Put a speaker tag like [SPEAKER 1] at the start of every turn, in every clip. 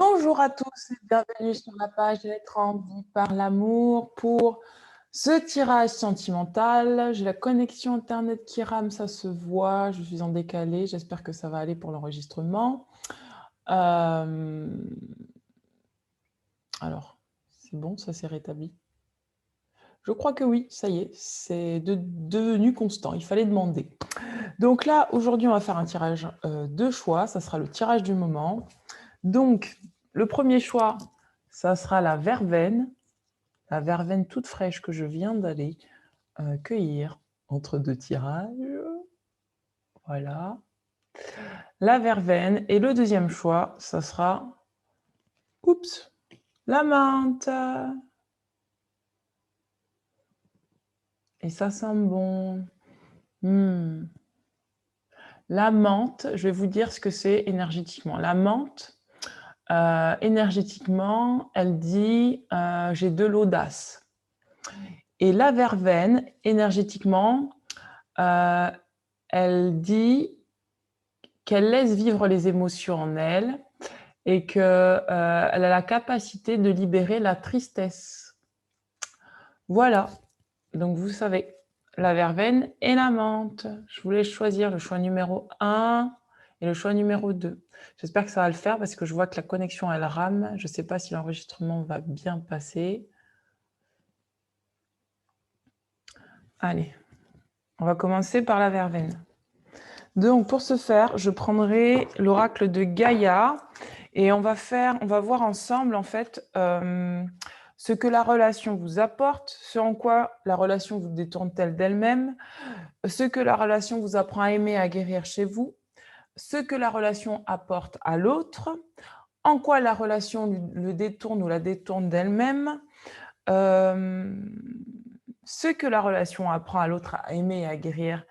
[SPEAKER 1] Bonjour à tous et bienvenue sur la page Être envie par l'amour pour ce tirage sentimental. J'ai la connexion internet qui rame, ça se voit, je suis en décalé, j'espère que ça va aller pour l'enregistrement. Alors, c'est bon, ça s'est rétabli? Je crois que oui, ça y est, c'est devenu constant, il fallait demander. Donc là, aujourd'hui, on va faire un tirage de choix, ça sera le tirage du moment. Donc, le premier choix, ça sera la verveine toute fraîche que je viens d'aller cueillir entre deux tirages. Voilà. La verveine. Et le deuxième choix, ça sera, oups, la menthe. Et ça sent bon. La menthe, je vais vous dire ce que c'est énergétiquement. La menthe, énergétiquement, elle dit j'ai de l'audace. Et la verveine, énergétiquement, elle dit qu'elle laisse vivre les émotions en elle et qu'elle a la capacité de libérer la tristesse. Voilà, donc vous savez, la verveine et la menthe. Je voulais choisir le choix numéro 1 et le choix numéro 2. J'espère que ça va le faire parce que je vois que la connexion, elle rame. Je ne sais pas si l'enregistrement va bien passer. Allez, on va commencer par la verveine. Donc, pour ce faire, je prendrai l'oracle de Gaïa et on va voir ensemble, en fait, ce que la relation vous apporte, ce en quoi la relation vous détourne-t-elle d'elle-même, ce que la relation vous apprend à aimer, à guérir chez vous, ce que la relation apporte à l'autre, en quoi la relation le détourne ou la détourne d'elle-même, ce que la relation apprend à l'autre à aimer et à guérir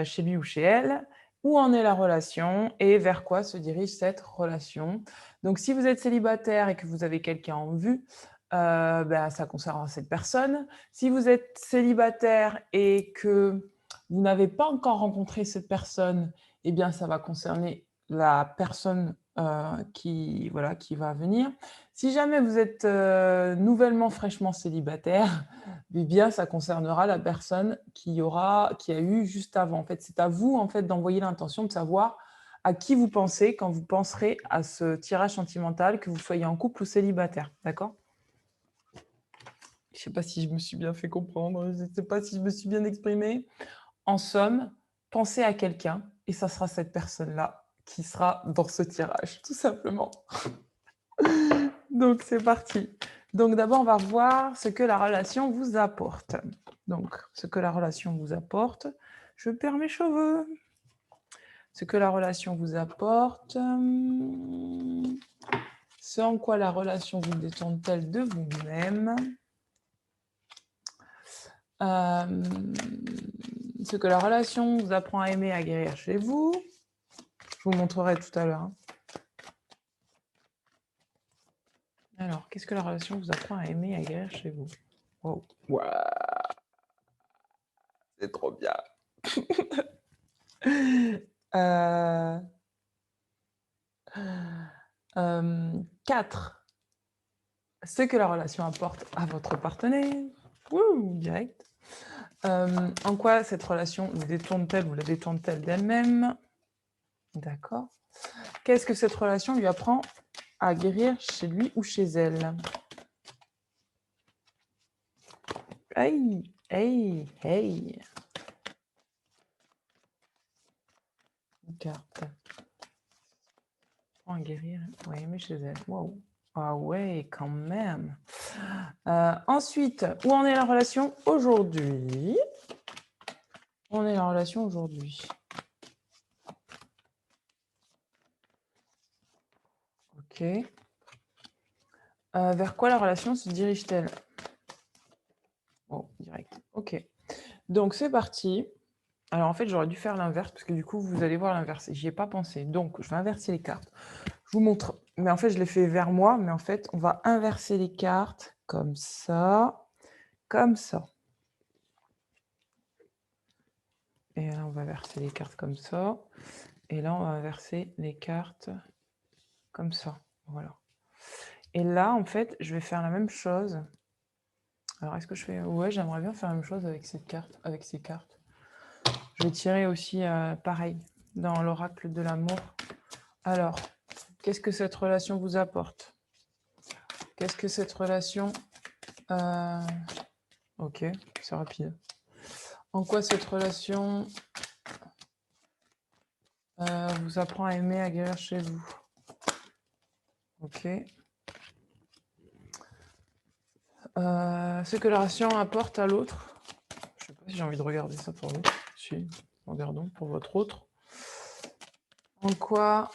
[SPEAKER 1] chez lui ou chez elle, où en est la relation et vers quoi se dirige cette relation. Donc, si vous êtes célibataire et que vous avez quelqu'un en vue, ça concernera cette personne. Si vous êtes célibataire et que vous n'avez pas encore rencontré cette personne, eh bien, ça va concerner la personne qui va venir. Si jamais vous êtes nouvellement, fraîchement célibataire, eh bien, ça concernera la personne qui a eu juste avant. En fait, c'est à vous en fait, d'envoyer l'intention de savoir à qui vous pensez quand vous penserez à ce tirage sentimental, que vous soyez en couple ou célibataire. D'accord? Je ne sais pas si je me suis bien fait comprendre, je ne sais pas si je me suis bien exprimée. En somme, pensez à quelqu'un et ça sera cette personne-là qui sera dans ce tirage, tout simplement. Donc, c'est parti. Donc, d'abord, on va voir ce que la relation vous apporte. Donc, ce que la relation vous apporte. Je perds mes cheveux. Ce que la relation vous apporte. Ce en quoi la relation vous détourne-t-elle de vous-même. Ce que la relation vous apprend à aimer, à guérir chez vous. Je vous montrerai tout à l'heure. Hein. Alors, qu'est-ce que la relation vous apprend à aimer, à guérir chez vous? Wow. Wow. C'est trop bien. 4. Ce que la relation apporte à votre partenaire. Wouh, direct. En quoi cette relation vous détourne-t-elle ou la détourne-t-elle d'elle-même? D'accord. Qu'est-ce que cette relation lui apprend à guérir chez lui ou chez elle? Aïe, aïe, aïe. Une carte. À guérir, ouais, mais chez elle. Waouh. Ah ouais, quand même. Ensuite, où en est la relation aujourd'hui? Où en est la relation aujourd'hui? Ok. Vers quoi la relation se dirige-t-elle? Oh, direct. Ok. Donc, c'est parti. Alors, en fait, j'aurais dû faire l'inverse, parce que du coup, vous allez voir l'inverse. J'y ai pas pensé. Donc, je vais inverser les cartes. Je vous montre. Mais en fait, je l'ai fait vers moi. Mais en fait, on va inverser les cartes comme ça. Comme ça. Et là, on va verser les cartes comme ça. Et là, on va verser les cartes comme ça. Voilà. Et là, en fait, je vais faire la même chose. Alors, est-ce que je fais... Ouais, j'aimerais bien faire la même chose avec cette carte, avec ces cartes. Je vais tirer aussi, pareil, dans l'oracle de l'amour. Alors, qu'est-ce que cette relation vous apporte? Qu'est-ce que cette relation... Ok, c'est rapide. En quoi cette relation vous apprend à aimer, à guérir chez vous? Ok. Ce que la relation apporte à l'autre. Je ne sais pas si j'ai envie de regarder ça pour vous. Si, regardons pour votre autre. En quoi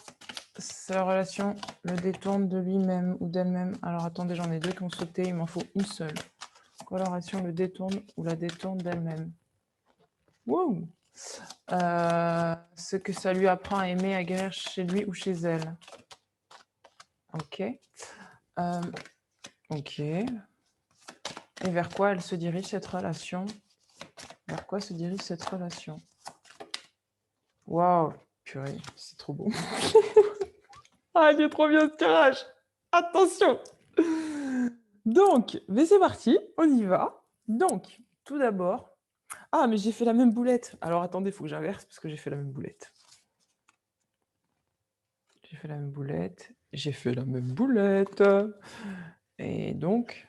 [SPEAKER 1] sa relation le détourne de lui-même ou d'elle-même? Alors attendez, j'en ai deux qui ont sauté, il m'en faut une seule. En quoi la relation le détourne ou la détourne d'elle-même? Wow. Ce que ça lui apprend à aimer, à guérir chez lui ou chez elle. Ok. Ok. Et vers quoi elle se dirige cette relation? Vers quoi se dirige cette relation? Waouh, purée, c'est trop beau. Ah, il est trop bien ce tirage. Attention. Donc, mais c'est parti, on y va. Donc, tout d'abord... Ah, mais j'ai fait la même boulette. Alors, attendez, il faut que j'inverse parce que j'ai fait la même boulette. J'ai fait la même boulette. J'ai fait la même boulette. Et donc...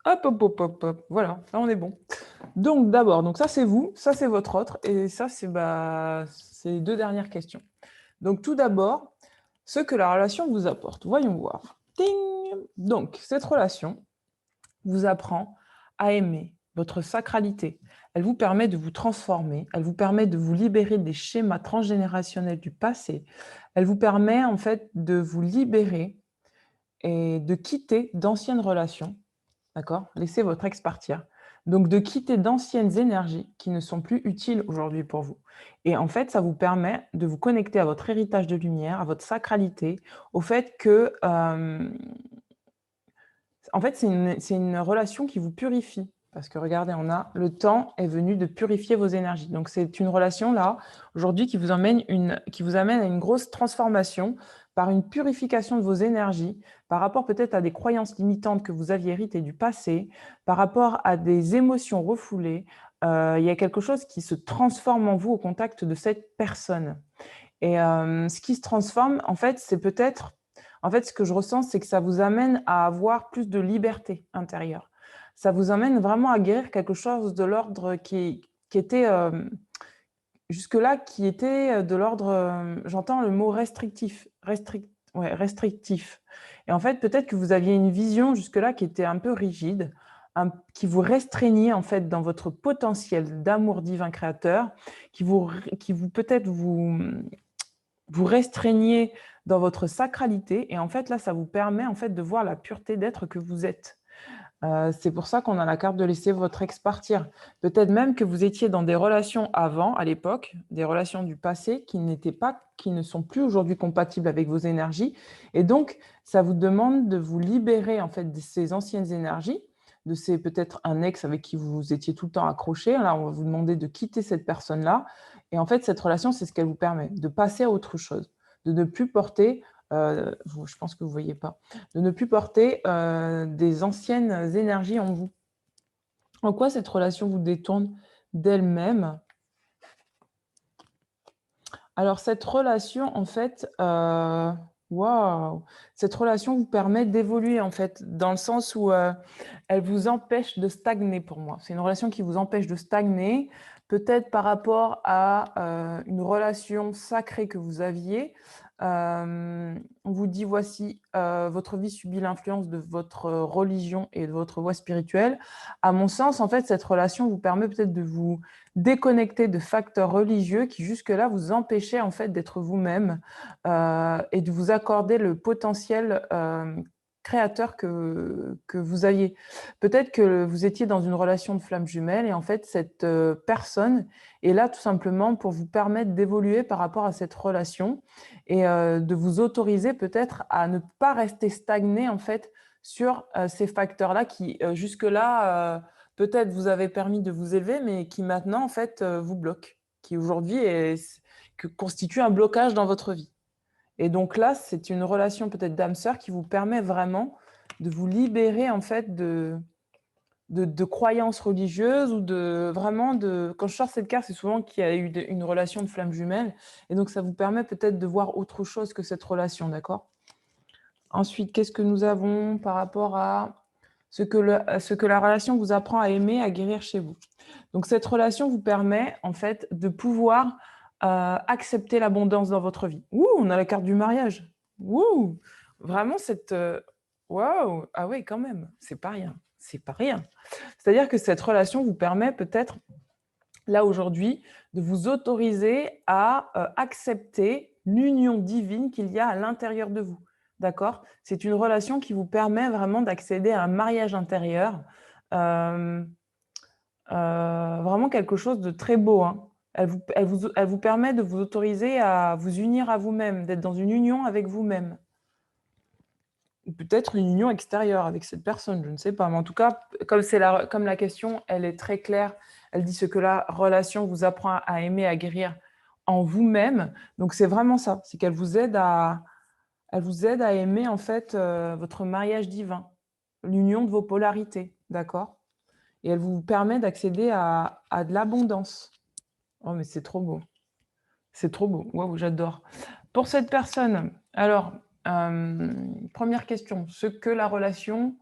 [SPEAKER 1] Hop, hop, hop, hop, hop. Voilà, là, on est bon. Donc, d'abord, donc ça, c'est vous. Ça, c'est votre autre. Et ça, c'est les deux dernières questions. Donc, tout d'abord, ce que la relation vous apporte. Voyons voir. Ding. Donc, cette relation vous apprend à aimer votre sacralité. Elle vous permet de vous transformer. Elle vous permet de vous libérer des schémas transgénérationnels du passé. Elle vous permet, en fait, de vous libérer et de quitter d'anciennes relations. D'accord? Laissez votre ex partir. Donc, de quitter d'anciennes énergies qui ne sont plus utiles aujourd'hui pour vous. Et en fait, ça vous permet de vous connecter à votre héritage de lumière, à votre sacralité, au fait que, en fait, c'est une relation qui vous purifie. Parce que regardez, on a le temps est venu de purifier vos énergies. Donc, c'est une relation là, aujourd'hui, qui vous amène à une grosse transformation par une purification de vos énergies, par rapport peut-être à des croyances limitantes que vous aviez héritées du passé, par rapport à des émotions refoulées. Il y a quelque chose qui se transforme en vous au contact de cette personne. Et ce qui se transforme, en fait, c'est peut-être... En fait, ce que je ressens, c'est que ça vous amène à avoir plus de liberté intérieure. Ça vous amène vraiment à guérir quelque chose de l'ordre qui était... jusque-là, qui était de l'ordre... j'entends le mot restrictif. Ouais, restrictif. Et en fait, peut-être que vous aviez une vision jusque-là qui était un peu rigide, qui vous restreignait en fait dans votre potentiel d'amour divin créateur, qui vous peut-être vous restreignez dans votre sacralité. Et en fait, là, ça vous permet en fait de voir la pureté d'être que vous êtes. C'est pour ça qu'on a la carte de laisser votre ex partir. Peut-être même que vous étiez dans des relations avant, à l'époque, des relations du passé qui ne sont plus aujourd'hui compatibles avec vos énergies. Et donc, ça vous demande de vous libérer en fait de ces anciennes énergies, de ces peut-être un ex avec qui vous étiez tout le temps accroché. Là, on va vous demander de quitter cette personne-là. Et en fait, cette relation, c'est ce qu'elle vous permet, de passer à autre chose, de ne plus porter, je pense que vous ne voyez pas, de ne plus porter des anciennes énergies en vous. En quoi cette relation vous détourne d'elle-même? Alors, cette relation, en fait, waouh, cette relation vous permet d'évoluer, en fait, dans le sens où elle vous empêche de stagner pour moi. C'est une relation qui vous empêche de stagner, peut-être par rapport à une relation sacrée que vous aviez. On vous dit, voici, votre vie subit l'influence de votre religion et de votre voie spirituelle. À mon sens, en fait, cette relation vous permet peut-être de vous déconnecter de facteurs religieux qui jusque-là vous empêchaient en fait d'être vous-même et de vous accorder le potentiel créateur que vous aviez. Peut-être que vous étiez dans une relation de flamme jumelle et en fait, cette personne est là tout simplement pour vous permettre d'évoluer par rapport à cette relation et de vous autoriser peut-être à ne pas rester stagné en fait sur ces facteurs-là qui jusque-là peut-être vous avez permis de vous élever, mais qui maintenant en fait vous bloquent, qui aujourd'hui constitue un blocage dans votre vie. Et donc là, c'est une relation peut-être d'âme sœur qui vous permet vraiment de vous libérer en fait de croyances religieuses ou vraiment de… Quand je sors cette carte, c'est souvent qu'il y a eu une relation de flamme jumelle. Et donc, ça vous permet peut-être de voir autre chose que cette relation, d'accord? Ensuite, qu'est-ce que nous avons par rapport à ce que la relation vous apprend à aimer, à guérir chez vous? Donc, cette relation vous permet, en fait, de pouvoir accepter l'abondance dans votre vie. Ouh, on a la carte du mariage. Ouh, vraiment cette… Waouh, ah oui, quand même, c'est pas rien. C'est pas rien. C'est-à-dire que cette relation vous permet peut-être, là, aujourd'hui, de vous autoriser à accepter l'union divine qu'il y a à l'intérieur de vous. D'accord? C'est une relation qui vous permet vraiment d'accéder à un mariage intérieur. Euh, Vraiment quelque chose de très beau, hein. Elle vous permet de vous autoriser à vous unir à vous-même, d'être dans une union avec vous-même. Ou peut-être une union extérieure avec cette personne, je ne sais pas. Mais en tout cas, comme la question, elle est très claire, elle dit ce que la relation vous apprend à aimer, à guérir en vous-même. Donc c'est vraiment ça, c'est qu'elle vous aide à aimer en fait votre mariage divin, l'union de vos polarités, d'accord? Et elle vous permet d'accéder à de l'abondance. Oh, mais c'est trop beau. C'est trop beau. Waouh, j'adore. Pour cette personne, alors, première question, ce que la relation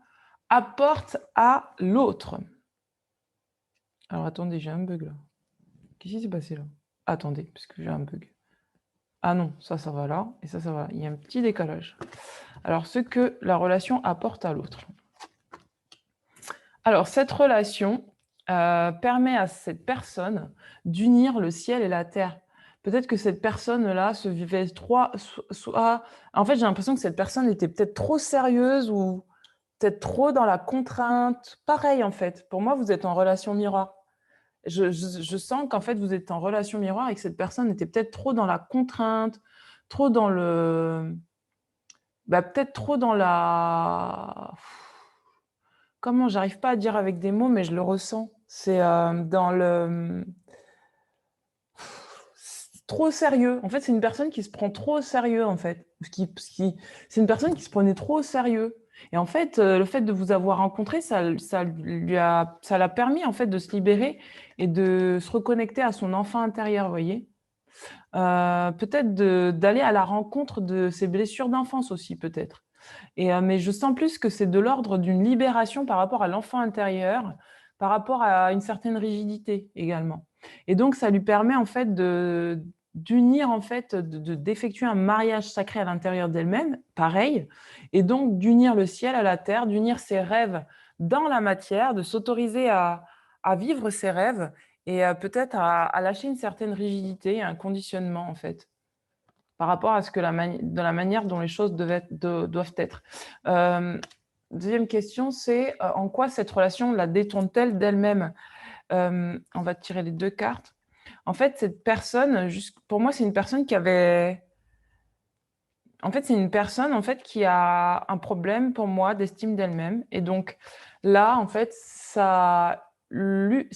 [SPEAKER 1] apporte à l'autre. Alors, attendez, j'ai un bug là. Qu'est-ce qui s'est passé là? Attendez, parce que j'ai un bug. Ah non, ça va là, et ça va là. Il y a un petit décalage. Alors, ce que la relation apporte à l'autre. Alors, cette relation permet à cette personne d'unir le ciel et la terre. Peut-être que cette personne-là se vivait soit… En fait, j'ai l'impression que cette personne était peut-être trop sérieuse ou peut-être trop dans la contrainte. Pareil, en fait. Pour moi, vous êtes en relation miroir. Je sens qu'en fait, vous êtes en relation miroir et que cette personne était peut-être trop dans la contrainte, trop dans le… peut-être trop dans la… Comment? J'arrive pas à dire avec des mots, mais je le ressens. C'est dans le… C'est trop sérieux. En fait, c'est une personne qui se prend trop au sérieux, en fait. C'est une personne qui se prenait trop au sérieux. Et en fait, le fait de vous avoir rencontré, ça l'a permis, en fait, de se libérer et de se reconnecter à son enfant intérieur, vous voyez. Peut-être d'aller à la rencontre de ses blessures d'enfance aussi, peut-être. Mais je sens plus que c'est de l'ordre d'une libération par rapport à l'enfant intérieur, par rapport à une certaine rigidité également. Et donc, ça lui permet en fait d'unir, en fait, d'effectuer un mariage sacré à l'intérieur d'elle-même, pareil, et donc d'unir le ciel à la terre, d'unir ses rêves dans la matière, de s'autoriser à vivre ses rêves et peut-être à lâcher une certaine rigidité, un conditionnement en fait par rapport à ce que de la manière dont les choses doivent être. Deuxième question, c'est en quoi cette relation la détourne-t-elle d'elle-même? On va tirer les deux cartes. En fait, cette personne, pour moi, c'est une personne qui avait… En fait, c'est une personne en fait, qui a un problème, pour moi, d'estime d'elle-même. Et donc, là, en fait, ça lui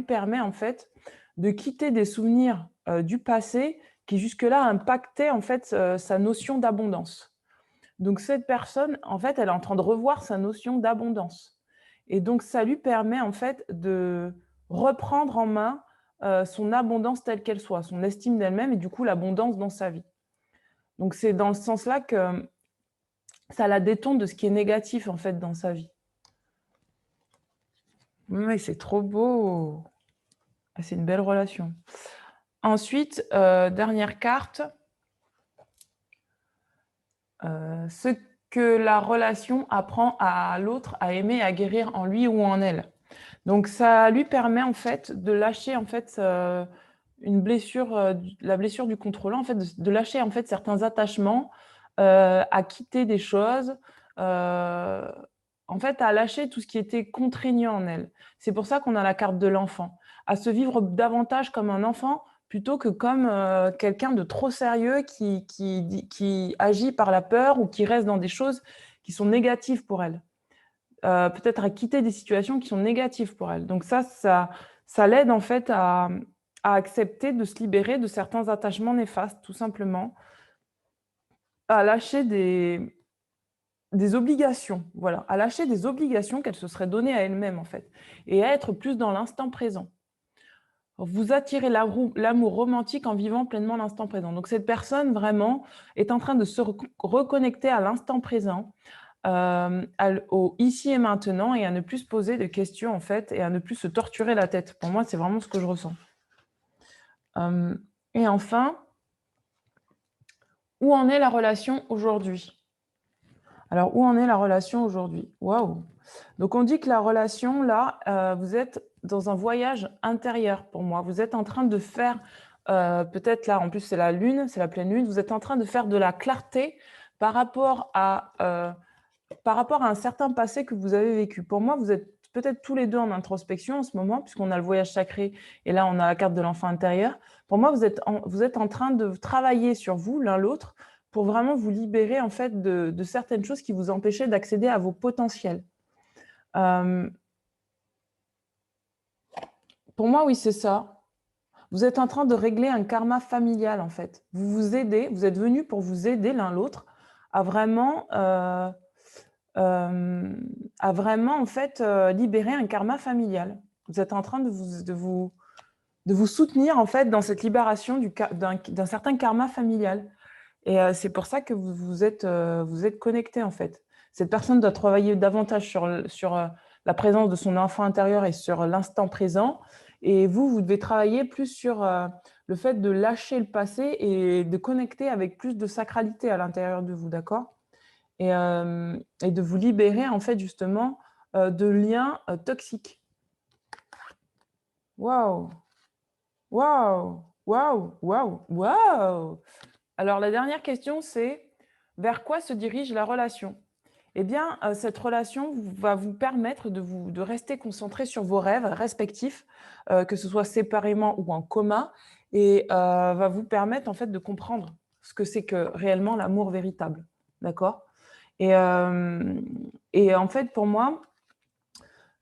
[SPEAKER 1] permet en fait, de quitter des souvenirs du passé qui, jusque-là, impactaient en fait, sa notion d'abondance. Donc, cette personne, en fait, elle est en train de revoir sa notion d'abondance. Et donc, ça lui permet en fait, de reprendre en main son abondance telle qu'elle soit, son estime d'elle-même et du coup, l'abondance dans sa vie. Donc, c'est dans ce sens-là que ça la détourne de ce qui est négatif, en fait, dans sa vie. Oui, c'est trop beau. C'est une belle relation. Ensuite, dernière carte. Ce que la relation apprend à l'autre à aimer et à guérir en lui ou en elle. Donc, ça lui permet, en fait, de lâcher, en fait, une blessure, la blessure du contrôlant, en fait, de lâcher, en fait, certains attachements, à quitter des choses, en fait, à lâcher tout ce qui était contraignant en elle. C'est pour ça qu'on a la carte de l'enfant, à se vivre davantage comme un enfant plutôt que comme quelqu'un de trop sérieux qui agit par la peur ou qui reste dans des choses qui sont négatives pour elle. Peut-être à quitter des situations qui sont négatives pour elle. Donc ça l'aide en fait à accepter de se libérer de certains attachements néfastes, tout simplement. à lâcher des obligations, voilà, à lâcher des obligations qu'elle se serait données à elle-même, en fait, et à être plus dans l'instant présent. Vous attirez l'amour romantique en vivant pleinement l'instant présent. Donc cette personne, vraiment, est en train de se reconnecter à l'instant présent, au ici et maintenant, et à ne plus se poser de questions, en fait, et à ne plus se torturer la tête. Pour moi, c'est vraiment ce que je ressens. Et enfin, où en est la relation aujourd'hui? Alors, où en est la relation aujourd'hui? Waouh! Donc, on dit que la relation, là, vous êtes dans un voyage intérieur pour moi. Vous êtes en train de faire, peut-être là, en plus, c'est la lune, c'est la pleine lune, vous êtes en train de faire de la clarté par rapport à un certain passé que vous avez vécu. Pour moi, vous êtes peut-être tous les deux en introspection en ce moment, puisqu'on a le voyage sacré et là, on a la carte de l'enfant intérieur. Pour moi, vous êtes en train de travailler sur vous, l'un l'autre, pour vraiment vous libérer en fait de certaines choses qui vous empêchaient d'accéder à vos potentiels. Pour moi, oui, c'est ça. Vous êtes en train de régler un karma familial, en fait. Vous vous aidez, vous êtes venus pour vous aider l'un l'autre à vraiment, en fait, libérer un karma familial. Vous êtes en train de vous soutenir, en fait, dans cette libération d'un certain karma familial. Et c'est pour ça que vous êtes connectés, en fait. Cette personne doit travailler davantage sur la présence de son enfant intérieur et sur l'instant présent. Et vous devez travailler plus sur le fait de lâcher le passé et de connecter avec plus de sacralité à l'intérieur de vous, d'accord? Et de vous libérer, en fait, justement, de liens toxiques. Waouh! Waouh! Waouh! Waouh! Waouh! Alors, la dernière question, c'est vers quoi se dirige la relation? Eh bien, cette relation va vous permettre de rester concentré sur vos rêves respectifs, que ce soit séparément ou en commun, et va vous permettre en fait de comprendre ce que c'est que réellement l'amour véritable. D'accord? Et, en fait, pour moi,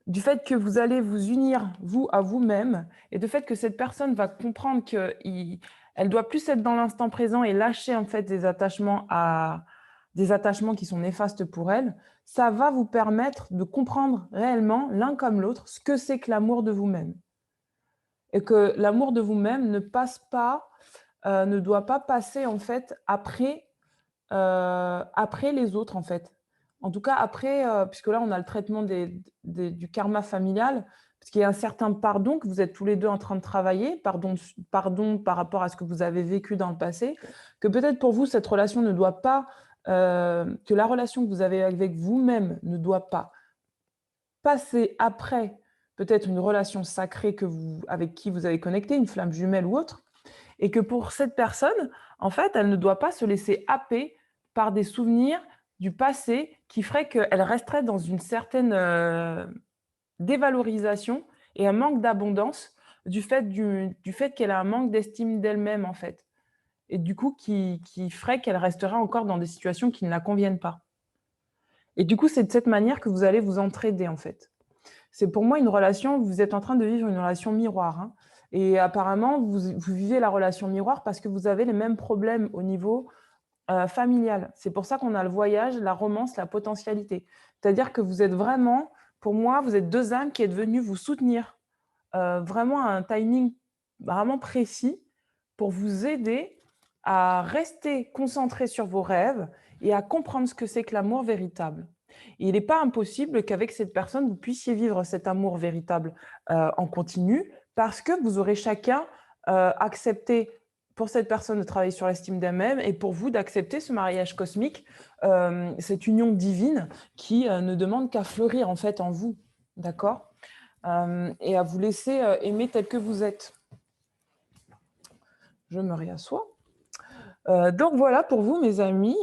[SPEAKER 1] du fait que vous allez vous unir, vous, à vous-même, et du fait que cette personne va comprendre qu'elle doit plus être dans l'instant présent et lâcher en fait des attachements qui sont néfastes pour elle, ça va vous permettre de comprendre réellement, l'un comme l'autre, ce que c'est que l'amour de vous-même. Et que l'amour de vous-même ne doit pas passer en fait après les autres, en fait. En tout cas, après, puisque là, on a le traitement du karma familial, parce qu'il y a un certain pardon que vous êtes tous les deux en train de travailler, pardon par rapport à ce que vous avez vécu dans le passé, que peut-être pour vous, cette relation ne doit pas, que la relation que vous avez avec vous-même ne doit pas passer après peut-être une relation sacrée avec qui vous avez connecté, une flamme jumelle ou autre, et que pour cette personne, en fait, elle ne doit pas se laisser happer par des souvenirs du passé qui feraient qu'elle resterait dans une certaine dévalorisation et un manque d'abondance du fait qu'elle a un manque d'estime d'elle-même, en fait. Et du coup, qui ferait qu'elle resterait encore dans des situations qui ne la conviennent pas. Et du coup, c'est de cette manière que vous allez vous entraider, en fait. C'est pour moi une relation, vous êtes en train de vivre une relation miroir, hein. Et apparemment, vous vivez la relation miroir parce que vous avez les mêmes problèmes au niveau familial. C'est pour ça qu'on a le voyage, la romance, la potentialité. C'est-à-dire que vous êtes vraiment, pour moi, vous êtes deux âmes qui êtes venues vous soutenir vraiment à un timing vraiment précis pour vous aider à rester concentré sur vos rêves et à comprendre ce que c'est que l'amour véritable. Et il n'est pas impossible qu'avec cette personne, vous puissiez vivre cet amour véritable en continu parce que vous aurez chacun accepté pour cette personne de travailler sur l'estime d'elle-même et pour vous d'accepter ce mariage cosmique, cette union divine qui ne demande qu'à fleurir en fait en vous. D'accord? Et à vous laisser aimer tel que vous êtes. Je me réassois. Donc voilà pour vous, mes amis,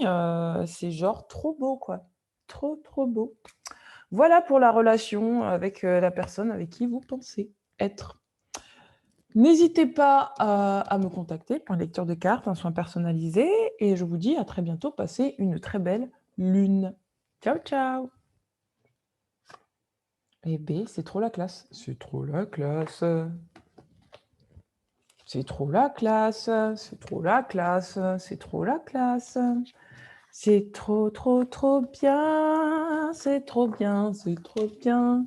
[SPEAKER 1] c'est genre trop beau, quoi. Trop, trop beau. Voilà pour la relation avec la personne avec qui vous pensez être. N'hésitez pas à me contacter pour une lecture de cartes, un soin personnalisé, et je vous dis à très bientôt. Passez une très belle lune. Ciao, ciao. Eh B, c'est trop la classe. C'est trop la classe. C'est trop la classe. C'est trop la classe. C'est trop la classe. C'est trop, trop, trop bien. C'est trop bien, c'est trop bien.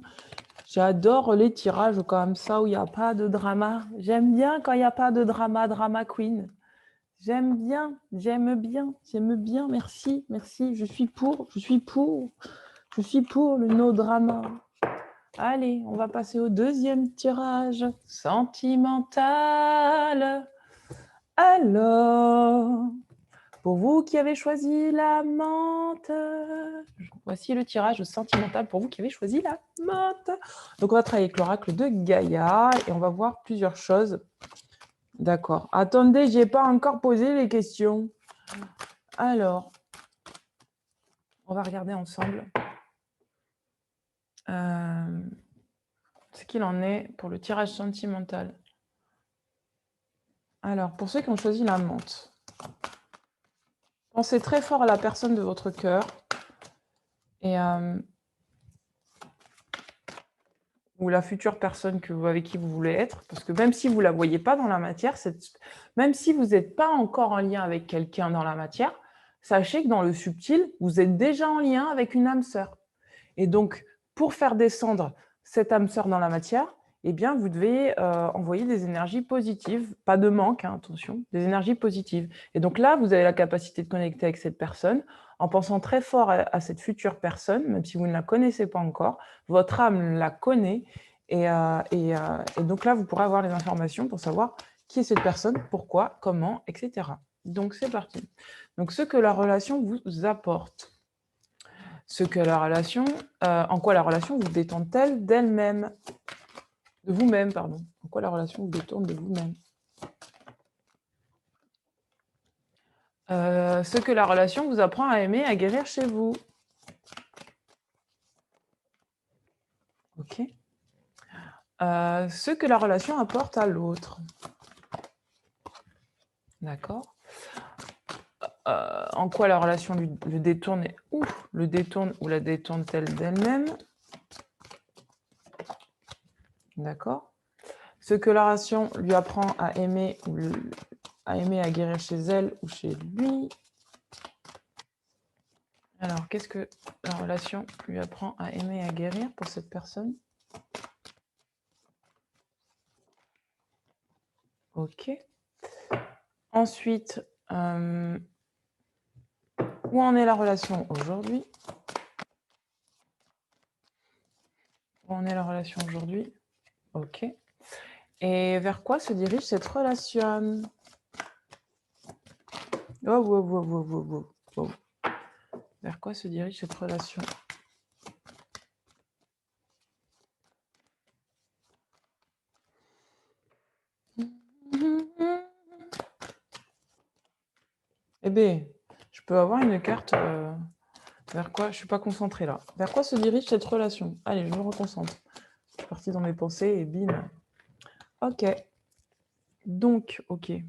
[SPEAKER 1] J'adore les tirages comme ça où il n'y a pas de drama. J'aime bien quand il n'y a pas de drama, drama queen. J'aime bien, j'aime bien, j'aime bien. Merci, merci. Je suis pour le no drama. Allez, on va passer au deuxième tirage sentimental. Alors, pour vous qui avez choisi la menthe, voici le tirage sentimental pour vous qui avez choisi la menthe. Donc, on va travailler avec l'oracle de Gaïa et on va voir plusieurs choses. D'accord. Attendez, je n'ai pas encore posé les questions. Alors, on va regarder ensemble ce qu'il en est pour le tirage sentimental. Alors, pour ceux qui ont choisi la menthe, pensez très fort à la personne de votre cœur et ou la future personne avec qui vous voulez être, parce que même si vous ne la voyez pas dans la matière, même si vous n'êtes pas encore en lien avec quelqu'un dans la matière, sachez que dans le subtil, vous êtes déjà en lien avec une âme sœur. Et donc, pour faire descendre cette âme sœur dans la matière, eh bien, vous devez envoyer des énergies positives, pas de manque, hein, attention, des énergies positives. Et donc là, vous avez la capacité de connecter avec cette personne en pensant très fort à cette future personne, même si vous ne la connaissez pas encore. Votre âme la connaît. Et donc là, vous pourrez avoir les informations pour savoir qui est cette personne, pourquoi, comment, etc. Donc, c'est parti. Donc, ce que la relation vous apporte. En quoi la relation vous détourne-t-elle d'elle-même, de vous-même, pardon. En quoi la relation vous détourne de vous-même. Ce que la relation vous apprend à aimer, à guérir chez vous. Ok. Ce que la relation apporte à l'autre. D'accord. En quoi la relation le détourne ou la détourne-t-elle d'elle-même. D'accord. Ce que la relation lui apprend à aimer, à guérir chez elle ou chez lui. Alors, qu'est-ce que la relation lui apprend à aimer et à guérir pour cette personne? Ok. Ensuite, où en est la relation aujourd'hui? Où en est la relation aujourd'hui? Ok. Et vers quoi se dirige cette relation? Oh, wow, wow, wow, wow, wow. Vers quoi se dirige cette relation? Eh bien, je peux avoir une carte vers quoi? Je ne suis pas concentrée là. Vers quoi se dirige cette relation? Allez, je me reconcentre. Je suis partie dans mes pensées et bim. Ok. Donc, ok. Et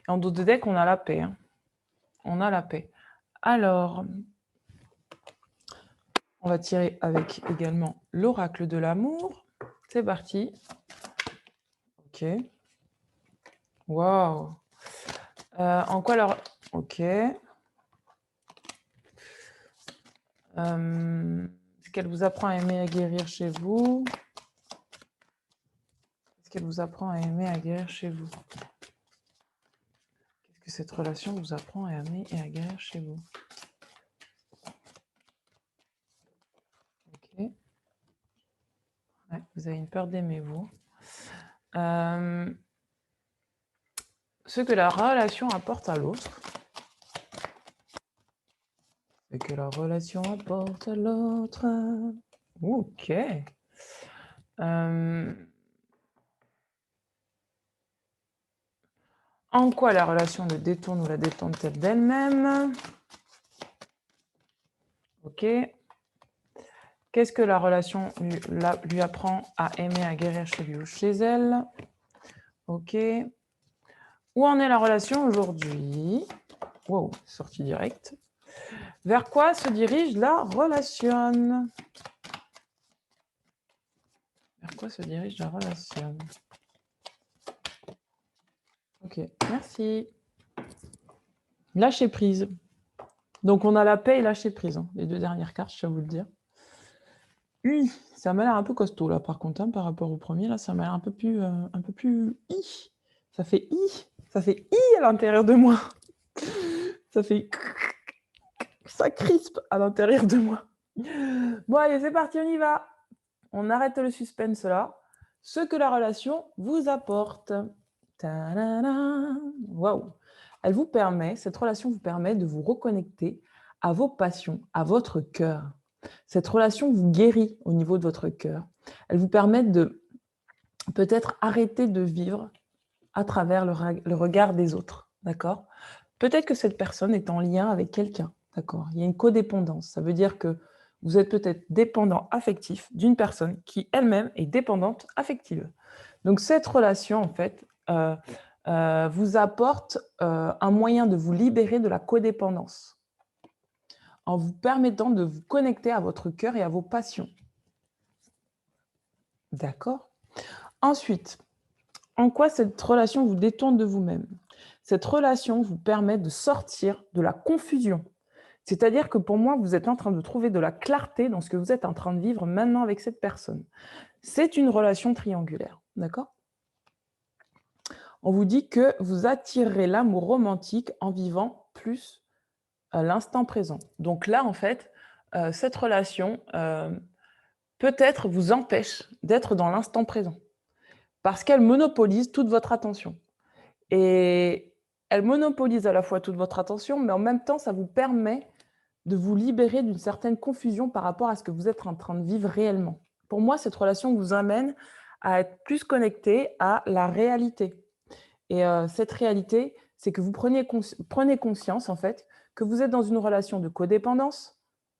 [SPEAKER 1] en dos de deck, on a la paix. Hein. On a la paix. Alors, on va tirer avec également l'oracle de l'amour. C'est parti. Ok. Waouh. En quoi leur... Ok. Est-ce qu'elle vous apprend à aimer et à guérir chez vous? Est-ce qu'elle vous apprend à aimer et à guérir chez vous? Qu'est-ce que cette relation vous apprend à aimer et à guérir chez vous? Ok. Ouais, vous avez une peur d'aimer, vous. Ce que la relation apporte à l'autre. Ce que la relation apporte à l'autre. Ok. En quoi la relation le détourne ou la détourne-t-elle d'elle-même? Ok. Qu'est-ce que la relation lui apprend à aimer, à guérir chez lui ou chez elle? Ok. Où en est la relation aujourd'hui? Wow, sortie directe. Vers quoi se dirige la relation? Vers quoi se dirige la relation? Ok, merci. Lâcher prise. Donc, on a la paix et lâcher prise, hein, les deux dernières cartes, je tiens à vous le dire. Ça m'a l'air un peu costaud, là, par contre, hein, par rapport au premier. Là, ça m'a l'air un peu plus... Ça fait i. Ça fait i à l'intérieur de moi. Ça fait... Ça crispe à l'intérieur de moi. Bon, allez, c'est parti, on y va. On arrête le suspense, là. Ce que la relation vous apporte. Waouh. Cette relation vous permet de vous reconnecter à vos passions, à votre cœur. Cette relation vous guérit au niveau de votre cœur. Elle vous permet de peut-être arrêter de vivre à travers le regard des autres, d'accord? Peut-être que cette personne est en lien avec quelqu'un, d'accord? Il y a une codépendance. Ça veut dire que vous êtes peut-être dépendant affectif d'une personne qui elle-même est dépendante affective. Donc cette relation, en fait, vous apporte un moyen de vous libérer de la codépendance en vous permettant de vous connecter à votre cœur et à vos passions. D'accord? Ensuite, en quoi cette relation vous détourne de vous-même? Cette relation vous permet de sortir de la confusion. C'est-à-dire que pour moi, vous êtes en train de trouver de la clarté dans ce que vous êtes en train de vivre maintenant avec cette personne. C'est une relation triangulaire, d'accord? On vous dit que vous attirerez l'amour romantique en vivant plus à l'instant présent. Donc là, en fait, cette relation peut-être vous empêche d'être dans l'instant présent parce qu'elle monopolise toute votre attention. Et elle monopolise à la fois toute votre attention, mais en même temps, ça vous permet de vous libérer d'une certaine confusion par rapport à ce que vous êtes en train de vivre réellement. Pour moi, cette relation vous amène à être plus connecté à la réalité. Et cette réalité, c'est que vous prenez conscience, en fait, que vous êtes dans une relation de codépendance,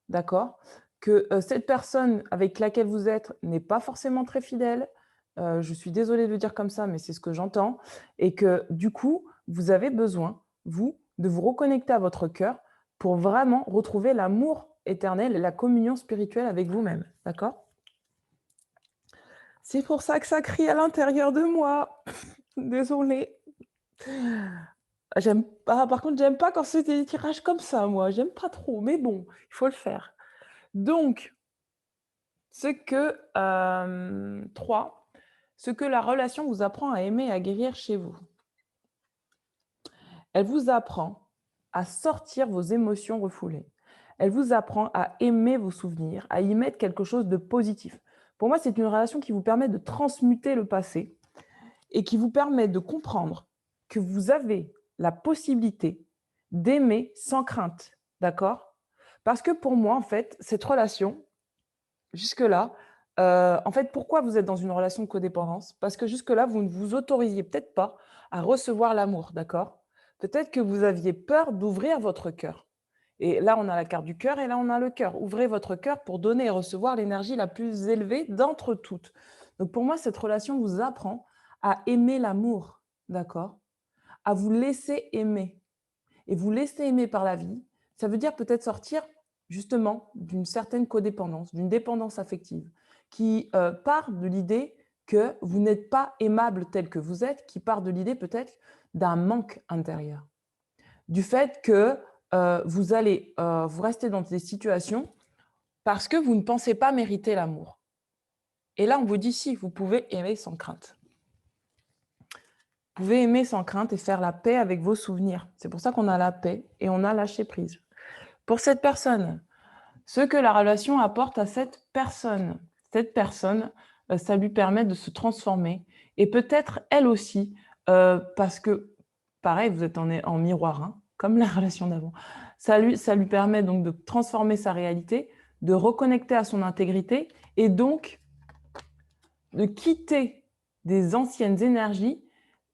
[SPEAKER 1] d'accord? Que cette personne avec laquelle vous êtes n'est pas forcément très fidèle. Je suis désolée de le dire comme ça, mais c'est ce que j'entends. Et que du coup, vous avez besoin, vous, de vous reconnecter à votre cœur pour vraiment retrouver l'amour éternel et la communion spirituelle avec vous-même, d'accord? C'est pour ça que ça crie à l'intérieur de moi. Désolée. J'aime pas, par contre, j'aime pas quand c'est des tirages comme ça, moi. J'aime pas trop, mais bon, il faut le faire. Donc, ce que 3, ce que la relation vous apprend à aimer et à guérir chez vous. Elle vous apprend à sortir vos émotions refoulées. Elle vous apprend à aimer vos souvenirs, à y mettre quelque chose de positif. Pour moi, c'est une relation qui vous permet de transmuter le passé et qui vous permet de comprendre que vous avez la possibilité d'aimer sans crainte, d'accord? Parce que pour moi, en fait, cette relation, jusque-là, en fait, pourquoi vous êtes dans une relation de codépendance? Parce que jusque-là, vous ne vous autorisiez peut-être pas à recevoir l'amour, d'accord? Peut-être que vous aviez peur d'ouvrir votre cœur. Et là, on a la carte du cœur et là, on a le cœur. Ouvrez votre cœur pour donner et recevoir l'énergie la plus élevée d'entre toutes. Donc, pour moi, cette relation vous apprend à aimer l'amour, d'accord? À vous laisser aimer. Et vous laisser aimer par la vie, ça veut dire peut-être sortir justement d'une certaine codépendance, d'une dépendance affective, qui part de l'idée que vous n'êtes pas aimable tel que vous êtes, qui part de l'idée peut-être d'un manque intérieur. Du fait que vous allez vous rester dans des situations parce que vous ne pensez pas mériter l'amour. Et là, on vous dit si, vous pouvez aimer sans crainte. Vous pouvez aimer sans crainte et faire la paix avec vos souvenirs. C'est pour ça qu'on a la paix et on a lâché prise. Pour cette personne, ce que la relation apporte à cette personne, ça lui permet de se transformer. Et peut-être elle aussi, parce que, pareil, vous êtes en miroir, hein, comme la relation d'avant. Ça lui permet donc de transformer sa réalité, de reconnecter à son intégrité et donc de quitter des anciennes énergies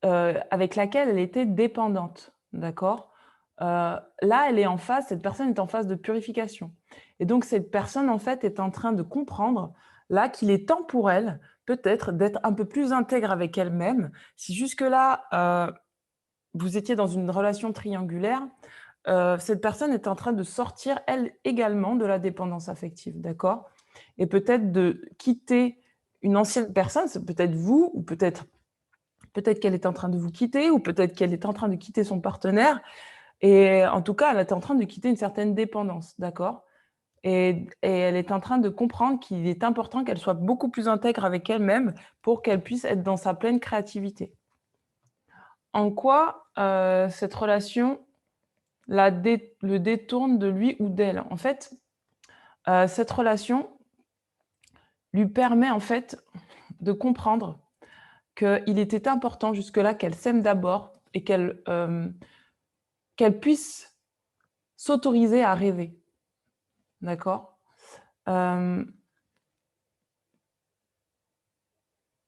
[SPEAKER 1] avec laquelle elle était dépendante, d'accord? Là, elle est en phase, cette personne est en phase de purification. Et donc, cette personne, en fait, est en train de comprendre, là, qu'il est temps pour elle, peut-être, d'être un peu plus intègre avec elle-même. Si jusque-là, vous étiez dans une relation triangulaire, cette personne est en train de sortir, elle également, de la dépendance affective, d'accord? Et peut-être de quitter une ancienne personne, c'est peut-être vous, ou peut-être qu'elle est en train de vous quitter, ou peut-être qu'elle est en train de quitter son partenaire, Et en tout cas, elle est en train de quitter une certaine dépendance, d'accord? Et elle est en train de comprendre qu'il est important qu'elle soit beaucoup plus intègre avec elle-même pour qu'elle puisse être dans sa pleine créativité. En quoi, cette relation le détourne de lui ou d'elle? En fait, cette relation lui permet, en fait, de comprendre qu'il était important jusque-là qu'elle s'aime d'abord et qu'elle puisse s'autoriser à rêver, d'accord? Hem,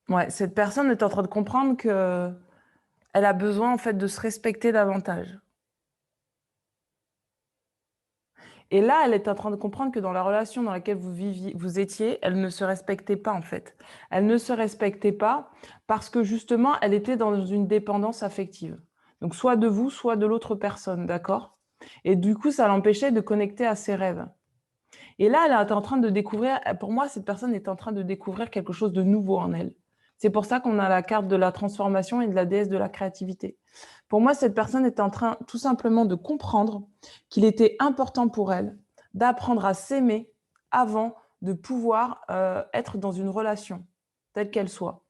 [SPEAKER 1] ouais, cette personne est en train de comprendre qu'elle a besoin, en fait, de se respecter davantage. Et là, elle est en train de comprendre que dans la relation dans laquelle vous étiez, elle ne se respectait pas, en fait. Elle ne se respectait pas parce que justement, elle était dans une dépendance affective. Donc soit de vous, soit de l'autre personne, d'accord? Et du coup, ça l'empêchait de connecter à ses rêves. Et là, elle est en train de découvrir, pour moi, cette personne est en train de découvrir quelque chose de nouveau en elle. C'est pour ça qu'on a la carte de la transformation et de la déesse de la créativité. Pour moi, cette personne est en train tout simplement de comprendre qu'il était important pour elle d'apprendre à s'aimer avant de pouvoir être dans une relation, telle qu'elle soit.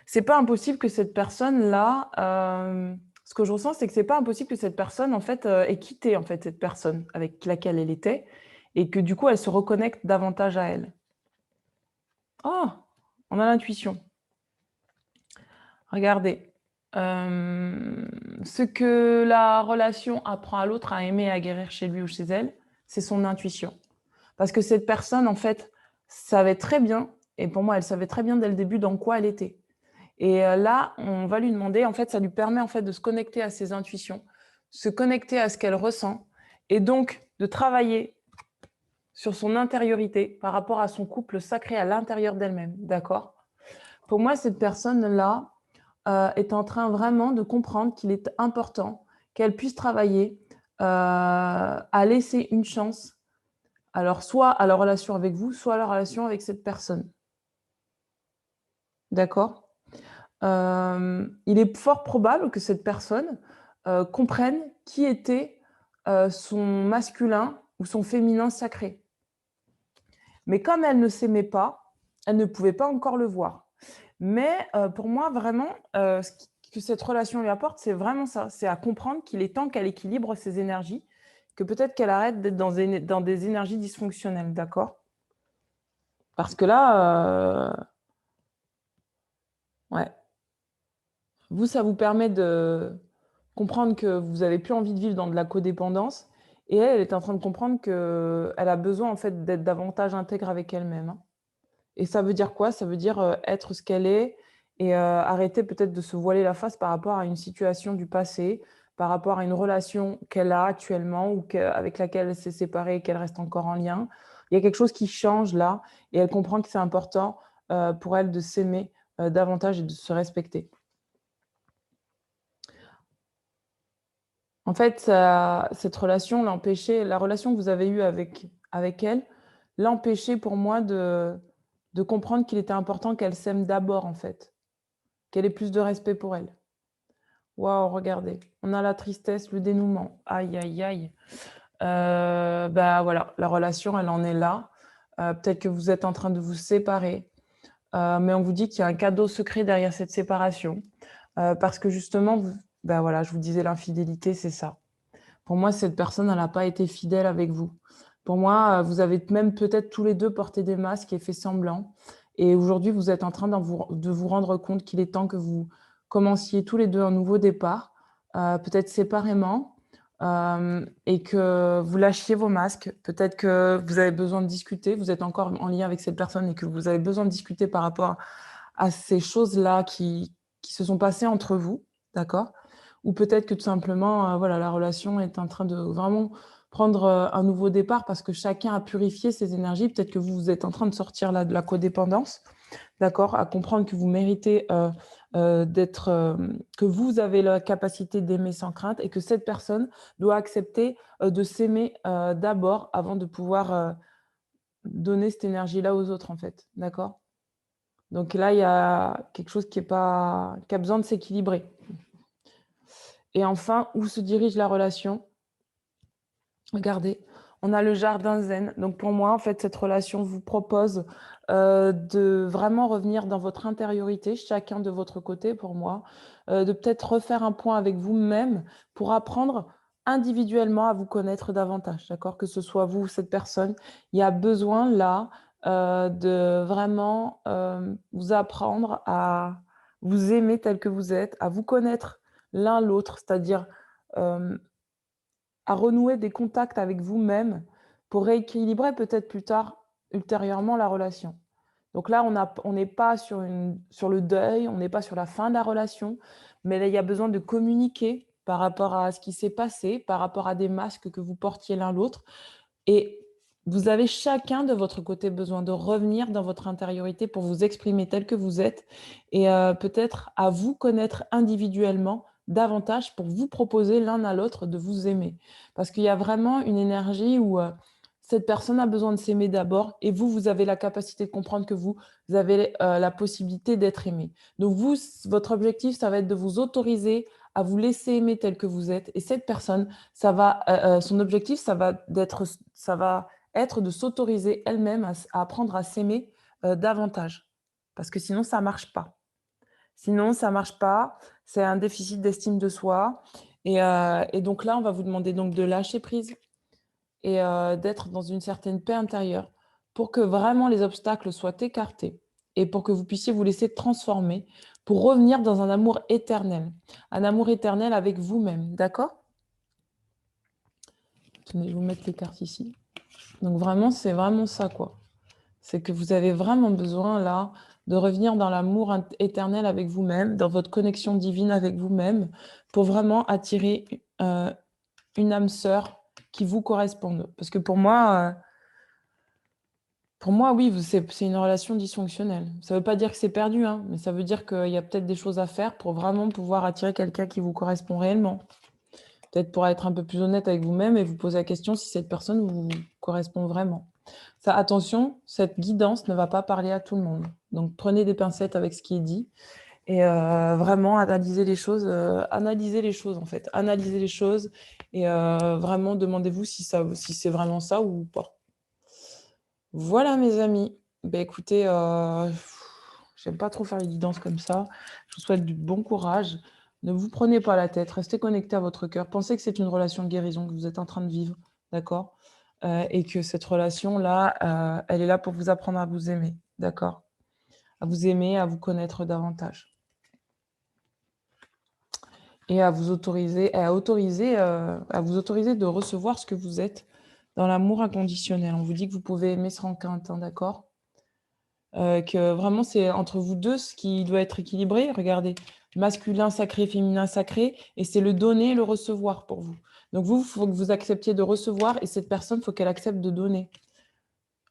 [SPEAKER 1] C'est pas impossible que cette personne-là, ce que je ressens, c'est que c'est pas impossible que cette personne, en fait, ait quitté, en fait, cette personne avec laquelle elle était et que du coup, elle se reconnecte davantage à elle. Oh! On a l'intuition. Regardez, ce que la relation apprend à l'autre à aimer et à guérir chez lui ou chez elle, c'est son intuition. Parce que cette personne, en fait, savait très bien et pour moi, elle savait très bien dès le début dans quoi elle était. Et là, on va lui demander en fait, ça lui permet en fait de se connecter à ses intuitions, se connecter à ce qu'elle ressent et donc de travailler sur son intériorité par rapport à son couple sacré à l'intérieur d'elle-même, d'accord? Pour moi, cette personne-là, est en train vraiment de comprendre qu'il est important qu'elle puisse travailler, à laisser une chance, alors soit à la relation avec vous, soit à la relation avec cette personne, d'accord? Il est fort probable que cette personne, comprenne qui était, son masculin ou son féminin sacré. Mais comme elle ne s'aimait pas, elle ne pouvait pas encore le voir. Mais, pour moi vraiment, ce que cette relation lui apporte, c'est vraiment ça, c'est à comprendre qu'il est temps qu'elle équilibre ses énergies, que peut-être qu'elle arrête d'être dans des énergies dysfonctionnelles, d'accord? Parce que là, ouais, vous, ça vous permet de comprendre que vous avez plus envie de vivre dans de la codépendance et elle, elle est en train de comprendre qu'elle a besoin, en fait, d'être davantage intègre avec elle-même, hein. Et ça veut dire quoi? Ça veut dire, être ce qu'elle est et arrêter peut-être de se voiler la face par rapport à une situation du passé, par rapport à une relation qu'elle a actuellement ou avec laquelle elle s'est séparée et qu'elle reste encore en lien. Il y a quelque chose qui change là et elle comprend que c'est important, pour elle de s'aimer, davantage et de se respecter. En fait, cette relation l'empêchait la relation que vous avez eue avec elle, l'empêchait pour moi de comprendre qu'il était important qu'elle s'aime d'abord, en fait, qu'elle ait plus de respect pour elle. Waouh, regardez, on a la tristesse, le dénouement. Aïe, aïe, aïe. Bah, voilà, la relation, elle en est là. Peut-être que vous êtes en train de vous séparer, mais on vous dit qu'il y a un cadeau secret derrière cette séparation, parce que justement, bah, voilà, je vous disais l'infidélité, c'est ça. Pour moi, cette personne, elle n'a pas été fidèle avec vous. Pour moi, vous avez même peut-être tous les 2 porté des masques et fait semblant et aujourd'hui, vous êtes en train de vous rendre compte qu'il est temps que vous commenciez tous les 2 un nouveau départ, peut-être séparément, et que vous lâchiez vos masques. Peut-être que vous avez besoin de discuter, vous êtes encore en lien avec cette personne et que vous avez besoin de discuter par rapport à ces choses-là qui se sont passées entre vous, d'accord? Ou peut-être que tout simplement, voilà, la relation est en train de vraiment prendre, un nouveau départ parce que chacun a purifié ses énergies. Peut-être que vous êtes en train de sortir là de la codépendance, d'accord? À comprendre que vous méritez, d'être, que vous avez la capacité d'aimer sans crainte et que cette personne doit accepter, de s'aimer, d'abord avant de pouvoir, donner cette énergie-là aux autres, en fait, d'accord? Donc là, il y a quelque chose qui a besoin de s'équilibrer Et enfin, où se dirige la relation? Regardez, on a le jardin zen. Donc pour moi, en fait, cette relation vous propose, de vraiment revenir dans votre intériorité, chacun de votre côté pour moi, de peut-être refaire un point avec vous-même pour apprendre individuellement à vous connaître davantage, d'accord? Que ce soit vous ou cette personne, il y a besoin là, de vraiment, vous apprendre à vous aimer tel que vous êtes, à vous connaître l'un l'autre, c'est-à-dire, hem à renouer des contacts avec vous-même pour rééquilibrer peut-être plus tard, ultérieurement, la relation. Donc là, on n'est pas sur le deuil, on n'est pas sur la fin de la relation, mais là, il y a besoin de communiquer par rapport à ce qui s'est passé, par rapport à des masques que vous portiez l'un l'autre. Et vous avez chacun de votre côté besoin de revenir dans votre intériorité pour vous exprimer tel que vous êtes et peut-être à vous connaître individuellement davantage pour vous proposer l'un à l'autre de vous aimer. Parce qu'il y a vraiment une énergie où, cette personne a besoin de s'aimer d'abord et vous, vous avez la capacité de comprendre que vous avez, la possibilité d'être aimé. Donc vous, votre objectif, ça va être de vous autoriser à vous laisser aimer tel que vous êtes et cette personne, son objectif, ça va être de s'autoriser elle-même à apprendre à s'aimer, davantage. Parce que sinon ça marche pas. Sinon ça marche pas, c'est un déficit d'estime de soi et donc là, on va vous demander donc de lâcher prise et d'être dans une certaine paix intérieure pour que vraiment les obstacles soient écartés et pour que vous puissiez vous laisser transformer pour revenir dans un amour éternel. Un amour éternel avec vous-même, d'accord? Tenez, je vais vous mettre les cartes ici. Donc vraiment, c'est vraiment ça, quoi. C'est que vous avez vraiment besoin, là, de revenir dans l'amour éternel avec vous-même, dans votre connexion divine avec vous-même, pour vraiment attirer une âme sœur qui vous corresponde. Parce que pour moi, oui, c'est une relation dysfonctionnelle. Ça ne veut pas dire que c'est perdu, hein, mais ça veut dire qu'il y a peut-être des choses à faire pour vraiment pouvoir attirer quelqu'un qui vous correspond réellement. Peut-être pour être un peu plus honnête avec vous-même et vous poser la question si cette personne vous correspond vraiment. Ça, attention, cette guidance ne va pas parler à tout le monde. Donc prenez des pincettes avec ce qui est dit et vraiment analysez les choses en fait. Analysez les choses et vraiment demandez-vous si c'est vraiment ça ou pas. Voilà mes amis. Beh, écoutez, j'aime pas trop faire les guidances comme ça. Je vous souhaite du bon courage. Ne vous prenez pas la tête, restez connectés à votre cœur. Pensez que c'est une relation de guérison que vous êtes en train de vivre, d'accord? Et que cette relation-là, elle est là pour vous apprendre à vous aimer, d'accord? À vous aimer, à vous connaître davantage et à vous autoriser de recevoir ce que vous êtes dans l'amour inconditionnel. On vous dit que vous pouvez aimer sans crainte, hein, d'accord? Que vraiment c'est entre vous 2 ce qui doit être équilibré. Regardez, masculin sacré, féminin sacré et c'est le donner et le recevoir pour vous. Donc vous, il faut que vous acceptiez de recevoir et cette personne, il faut qu'elle accepte de donner.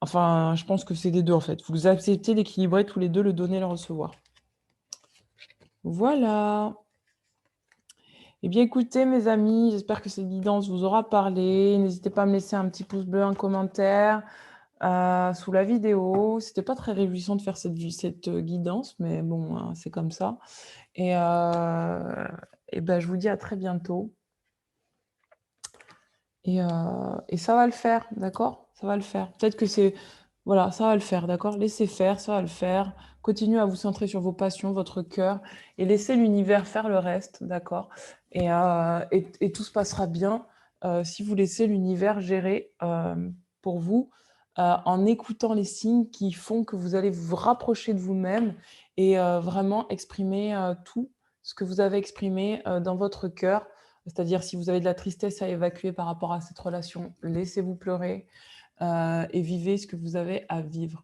[SPEAKER 1] Enfin, je pense que c'est des 2 en fait. Vous acceptez d'équilibrer tous les 2 le donner et le recevoir. Voilà. Eh bien écoutez mes amis, j'espère que cette guidance vous aura parlé. N'hésitez pas à me laisser un petit pouce bleu, un commentaire. Sous la vidéo. C'était pas très réjouissant de faire cette guidance, mais bon, hein, c'est comme ça et ben, je vous dis à très bientôt et ça va le faire, d'accord? Ça va le faire. Peut-être que voilà, ça va le faire, d'accord? Laissez faire, ça va le faire. Continuez à vous centrer sur vos passions, votre cœur et laissez l'univers faire le reste, d'accord? Et tout se passera bien, si vous laissez l'univers gérer, pour vous, en écoutant les signes qui font que vous allez vous rapprocher de vous-même et vraiment exprimer, tout ce que vous avez exprimé, dans votre cœur. C'est-à-dire si vous avez de la tristesse à évacuer par rapport à cette relation, laissez-vous pleurer, et vivez ce que vous avez à vivre.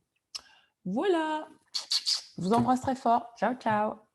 [SPEAKER 1] Voilà! Je vous embrasse très fort. Ciao, ciao!